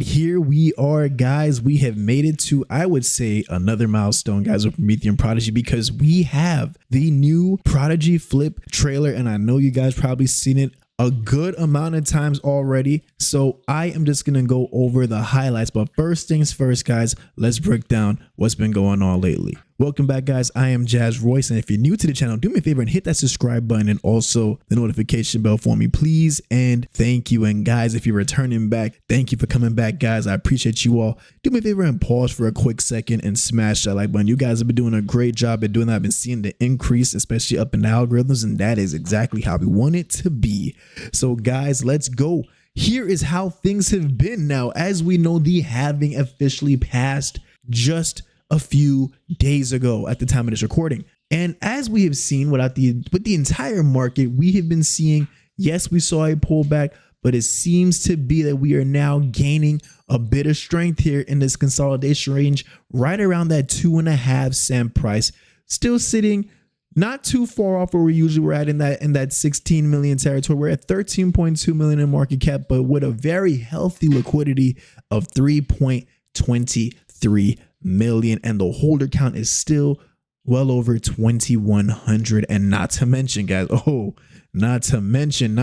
And here we are, guys. We have made it to, I would say, another milestone, guys, with Prometheum Prodigy, because we have the new Prodigy Flip trailer. And I know you guys probably seen it a good amount of times already. So I am just going to go over the highlights. But first things first, guys, let's break down what's been going on lately. Welcome back, guys. I am Jazz Royce, and if you're new to the channel, do me a favor and hit that subscribe button and also the notification bell for me, please. And thank you. And guys, if you're returning back, thank you for coming back, guys. I appreciate you all. Do me a favor and pause for a quick second and smash that like button. You guys have been doing a great job at doing that. I've been seeing the increase, especially up in the algorithms, and that is exactly how we want it to be. So guys, let's go. Here is how things have been now. As we know, the halving officially passed just a few days ago at the time of this recording. And as we have seen with the entire market, we have been seeing, yes, we saw a pullback, but it seems to be that we are now gaining a bit of strength here in this consolidation range, right around that 2.5 cent price, still sitting not too far off where we usually were at in that 16 million territory. We're at 13.2 million in market cap, but with a very healthy liquidity of 3.23 million, and the holder count is still well over 2,100. And not to mention, guys, not to mention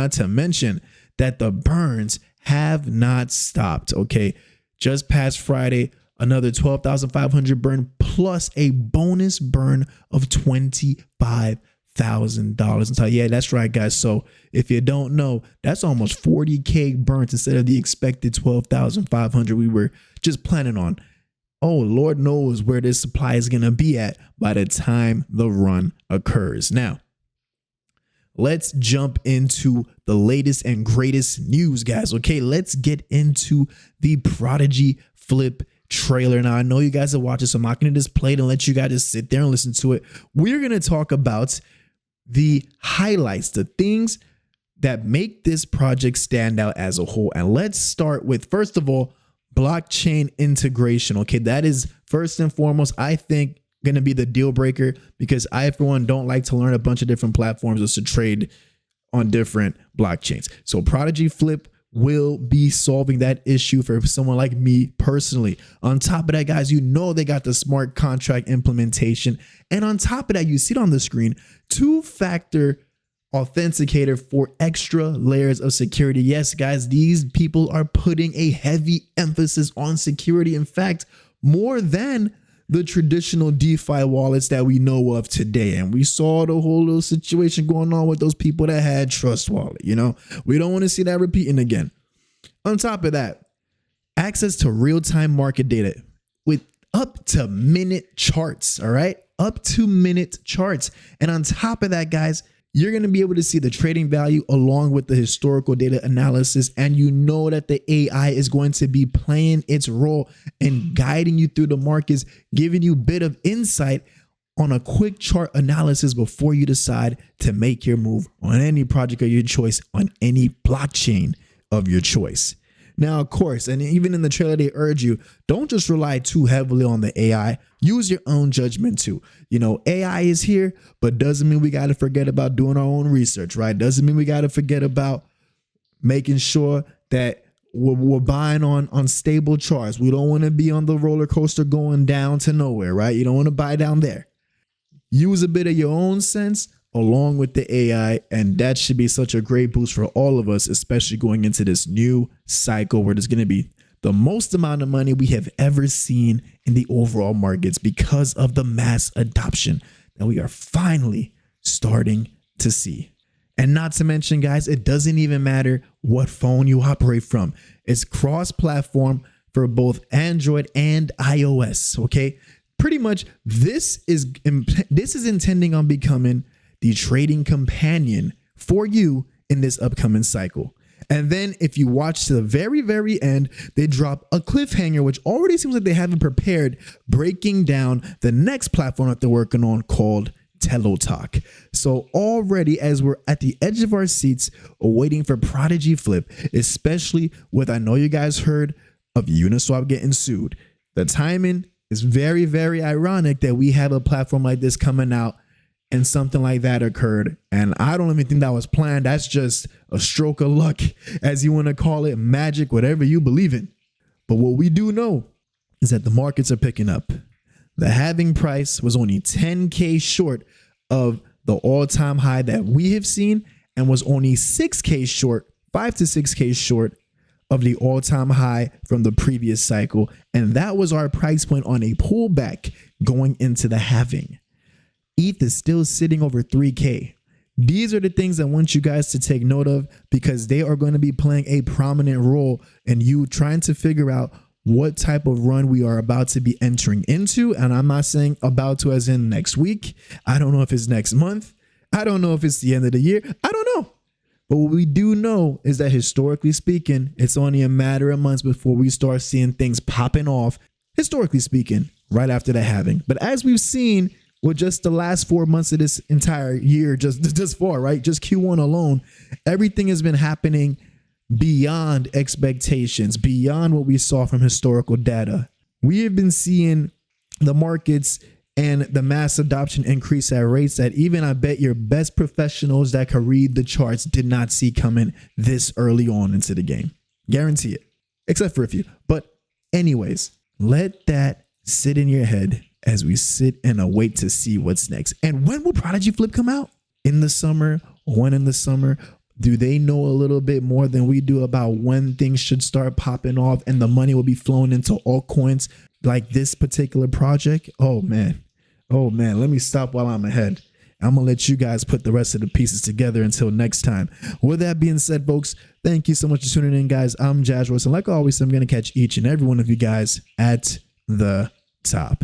that the burns have not stopped. Okay, just past Friday, another 12,500 burn plus a bonus burn of $25,000. So yeah, that's right, guys. So if you don't know, that's almost 40K burns instead of the expected 12,500 we were just planning on. Oh, Lord knows where this supply is going to be at by the time the run occurs. Now, let's jump into the latest and greatest news, guys. Okay, let's get into the Prodigy Flip trailer. Now, I know you guys are watching, so I'm not going to just play it and let you guys just sit there and listen to it. We're going to talk about the highlights, the things that make this project stand out as a whole. And let's start with, first of all, blockchain integration. Okay, that is first and foremost, I think, going to be the deal breaker, because I, for one, don't like to learn a bunch of different platforms just to trade on different blockchains. So Prodigy Flip will be solving that issue for someone like me personally. On top of that, guys, you know they got the smart contract implementation. And on top of that, you see it on the screen, two-factor authenticator for extra layers of security. Yes, guys, these people are putting a heavy emphasis on security. In fact, more than the traditional DeFi wallets that we know of today. And we saw the whole little situation going on with those people that had Trust Wallet. You know, we don't want to see that repeating again. On top of that, access to real-time market data with up to minute charts. All right, up to minute charts. And on top of that, guys, you're going to be able to see the trading value along with the historical data analysis. And you know that the AI is going to be playing its role and guiding you through the markets, giving you a bit of insight on a quick chart analysis before you decide to make your move on any project of your choice on any blockchain of your choice. Now, of course, and even in the trailer, they urge you, don't just rely too heavily on the AI. Use your own judgment too. You know, AI is here, but doesn't mean we got to forget about doing our own research, right? Doesn't mean we got to forget about making sure that we're buying on stable charts. We don't want to be on the roller coaster going down to nowhere, right? You don't want to buy down there. Use a bit of your own sense along with the AI, and that should be such a great boost for all of us, especially going into this new cycle where there's going to be the most amount of money we have ever seen in the overall markets because of the mass adoption that we are finally starting to see. And not to mention, guys, it doesn't even matter what phone you operate from. It's cross-platform for both Android and iOS. Okay, pretty much this is intending on becoming the trading companion for you in this upcoming cycle. And then if you watch to the very, very end, they drop a cliffhanger, which already seems like they haven't prepared, breaking down the next platform that they're working on called TeloTalk. So already, as we're at the edge of our seats waiting for Prodigy Flip, especially with, I know you guys heard of Uniswap getting sued. The timing is very, very ironic that we have a platform like this coming out and something like that occurred. And I don't even think that was planned. That's just a stroke of luck, as you want to call it, magic, whatever you believe in. But what we do know is that the markets are picking up. The halving price was only 10K short of the all-time high that we have seen, and was only 6K short, 5 to 6K short of the all-time high from the previous cycle. And that was our price point on a pullback going into the halving. ETH is still sitting over 3K. These are the things I want you guys to take note of, because they are going to be playing a prominent role in you trying to figure out what type of run we are about to be entering into. And I'm not saying about to as in next week. I don't know if it's next month. I don't know if it's the end of the year. I don't know. But what we do know is that historically speaking, it's only a matter of months before we start seeing things popping off, historically speaking, right after the halving. But as we've seen with just the last 4 months of this entire year, just far, right? Just Q1 alone, everything has been happening beyond expectations, beyond what we saw from historical data. We have been seeing the markets and the mass adoption increase at rates that even I bet your best professionals that could read the charts did not see coming this early on into the game. Guarantee it, except for a few. But anyways, let that sit in your head as we sit and await to see what's next. And when will Prodigy Flip come out? In the summer? When in the summer? Do they know a little bit more than we do about when things should start popping off and the money will be flowing into altcoins like this particular project? Oh man. Let me stop while I'm ahead. I'm going to let you guys put the rest of the pieces together until next time. With that being said, folks, thank you so much for tuning in, guys. I'm Jazz Royce, and like always, I'm going to catch each and every one of you guys at the top.